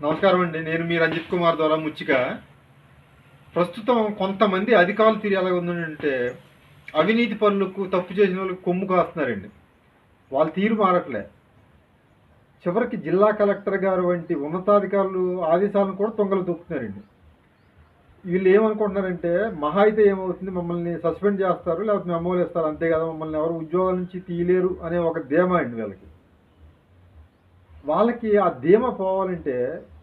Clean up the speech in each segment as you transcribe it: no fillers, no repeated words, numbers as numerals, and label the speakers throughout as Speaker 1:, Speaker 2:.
Speaker 1: నమస్కారం అండి. నేను మీ రంజిత్ కుమార్ ద్వారా ముచ్చిక. ప్రస్తుతం కొంతమంది అధికారుల తీరు ఎలా ఉందంటే, అవినీతి పరులకు, తప్పు చేసిన వాళ్ళకి కొమ్ము కాస్తున్నారండి. వాళ్ళ తీరు మారట్లే. చివరికి జిల్లా కలెక్టర్ గారు వంటి ఉన్నతాధికారులు ఆదేశాలను కూడా తొంగలు తొక్కుతున్నారండి. వీళ్ళు ఏమనుకుంటున్నారంటే, మహా అయితే ఏమవుతుంది, మమ్మల్ని సస్పెండ్ చేస్తారు, లేకపోతే మెమోలు ఇస్తారు, అంతే కదా, మమ్మల్ని ఎవరు ఉద్యోగాల నుంచి తీయలేరు అనే ఒక ధీమా అండి వీళ్ళకి. వాళ్ళకి ఆ ధీమా పోవాలంటే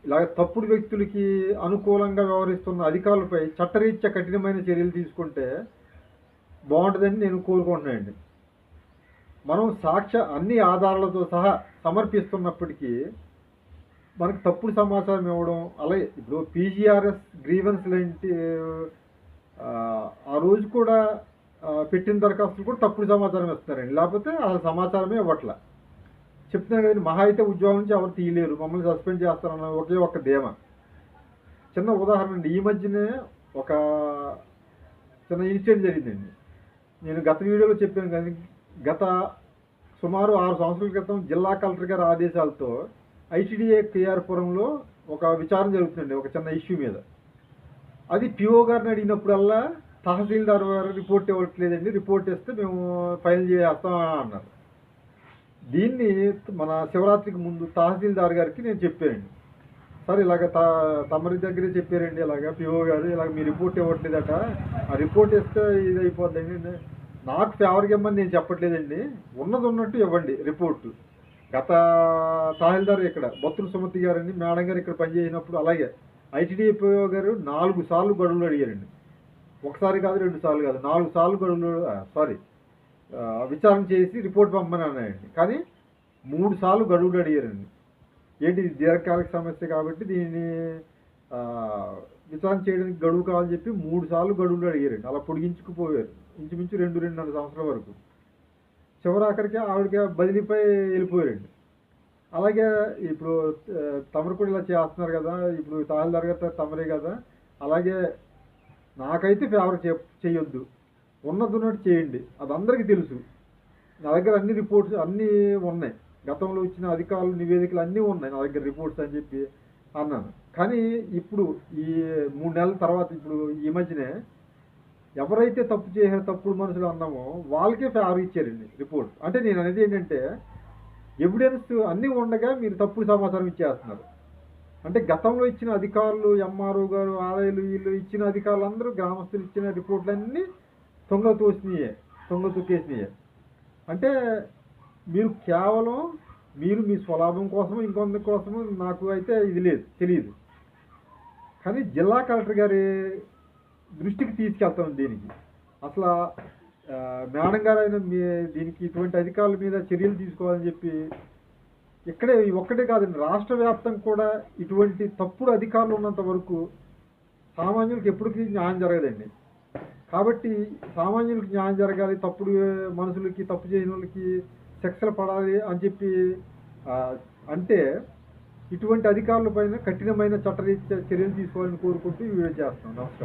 Speaker 1: ఇలాగ తప్పుడు వ్యక్తులకి అనుకూలంగా వ్యవహరిస్తున్న అధికారులపై చట్టరీత్యా కఠినమైన చర్యలు తీసుకుంటే బాగుంటుందని నేను కోరుకుంటున్నానండి. మనం అన్ని ఆధారాలతో సహా సమర్పిస్తున్నప్పటికీ మనకు తప్పుడు సమాచారం ఇవ్వడం, అలాగే ఇప్పుడు పీజీఆర్ఎస్ గ్రీవెన్స్ లాంటి ఆ, ఆ రోజు కూడా పెట్టిన దరఖాస్తులు కూడా తప్పుడు సమాచారం ఇస్తున్నారండి. లేకపోతే అసలు సమాచారమే ఇవ్వట్లే. చెప్తున్నా కదండి, మహా అయితే ఉద్యోగం నుంచి ఎవరు తీయలేరు, మమ్మల్ని సస్పెండ్ చేస్తారన్న ఒకే ఒక్క ధీమా. చిన్న ఉదాహరణ అండి, ఈ మధ్యనే ఒక చిన్న ఇన్సిడెంట్ జరిగిందండి. నేను గత వీడియోలో చెప్పాను కానీ, గత సుమారు 6 సంవత్సరాల క్రితం జిల్లా కలెక్టర్ గారి ఆదేశాలతో ఐటీడీఏ కేఆర్పురంలో ఒక విచారణ జరుగుతుందండి, ఒక చిన్న ఇష్యూ మీద. అది పిఓ గారిని అడిగినప్పుడల్లా తహసీల్దార్ గారు రిపోర్ట్ ఇవ్వట్లేదండి, రిపోర్ట్ ఇస్తే మేము ఫైల్ చేస్తాం అన్నారు. దీన్ని మన శివరాత్రికి ముందు తహసీల్దార్ గారికి నేను చెప్పానండి. సార్ ఇలాగ తమరి దగ్గరే చెప్పారండి, ఇలాగ పిఓ గారు ఇలాగ మీ రిపోర్ట్ ఇవ్వట్లేదట, ఆ రిపోర్ట్ ఇస్తే ఇది అయిపోద్దండి. నాకు ఫేవర్గా ఇవ్వమని నేను చెప్పట్లేదండి, ఉన్నది ఉన్నట్టు ఇవ్వండి రిపోర్టు. గత తహసీల్దార్ ఇక్కడ బొత్తుల సుమతి గారని మేడం గారు ఇక్కడ పనిచేసినప్పుడు అలాగే ఐటీడీ పిఓ గారు 4 సార్లు గడువులు అడిగారండి. ఒకసారి కాదు, 2 సార్లు కాదు, 4 సార్లు గడువులు విచారణ చేసి రిపోర్ట్ పంపమని అన్నాయండి. కానీ 3 సార్లు గడువులు అడిగారండి. ఏంటి, దీర్ఘకాలిక సమస్య కాబట్టి దీన్ని విచారణ చేయడానికి గడువు కావాలని చెప్పి 3 సార్లు గడువులు అడిగారండి. అలా పొడిగించుకుపోయారు, ఇంచుమించు 2-2.5 సంవత్సరాల వరకు. చివరాఖరికి ఆవిడకి బదిలీపై వెళ్ళిపోయారండి. అలాగే ఇప్పుడు తమరు కూడా ఇలా చేస్తున్నారు కదా, ఇప్పుడు తహసీల్దార్ గారు తమరే కదా, అలాగే నాకైతే ఫేవర్ చేయొద్దు, ఉన్నది ఉన్నట్టు చేయండి, అది అందరికీ తెలుసు. నా దగ్గర అన్ని రిపోర్ట్స్ అన్నీ ఉన్నాయి, గతంలో ఇచ్చిన అధికారుల నివేదికలు అన్నీ ఉన్నాయి నా దగ్గర రిపోర్ట్స్ అని చెప్పి అన్నాను. కానీ ఇప్పుడు ఈ 3 నెలల తర్వాత, ఇప్పుడు ఈ మధ్యనే ఎవరైతే తప్పు చేసే తప్పుడు మనుషులు అన్నామో వాళ్ళకే ఫేవర్ ఇచ్చారండి రిపోర్ట్. అంటే నేను అనేది ఏంటంటే, ఎవిడెన్స్ అన్నీ ఉండగా మీరు తప్పుడు సమాచారం ఇచ్చేస్తున్నారు. అంటే గతంలో ఇచ్చిన అధికారులు, ఎంఆర్ఓ గారు, ఆర్ఐలు, వీళ్ళు ఇచ్చిన అధికారులు అందరూ గ్రామస్తులు ఇచ్చిన రిపోర్ట్లన్నీ తొంగ తొక్కేసినాయే. అంటే మీరు కేవలం మీ స్వలాభం కోసం, ఇంకొంత కోసము నాకు అయితే ఇది లేదు, తెలియదు. కానీ జిల్లా కలెక్టర్ గారి దృష్టికి తీసుకెళ్తాం దీనికి. అసలు మేడం గారు అయినా దీనికి ఇటువంటి అధికారుల మీద చర్యలు తీసుకోవాలని చెప్పి ఇక్కడే ఒక్కటే కాదండి, రాష్ట్ర వ్యాప్తంగా కూడా ఇటువంటి తప్పుడు అధికారులు ఉన్నంత వరకు సామాన్యులకు ఎప్పటికీ న్యాయం జరగదండి. కాబట్టి సామాన్యులకి న్యాయం జరగాలి, తప్పుడు మనుషులకి, తప్పు చేయని వాళ్ళకి శిక్షలు పడాలి అని చెప్పి అంటే ఇటువంటి అధికారుల పైన కఠినమైన చట్టరీత్యా చర్యలు తీసుకోవాలని కోరుకుంటూ ఈ వీడియో చేస్తాం. నమస్కారం.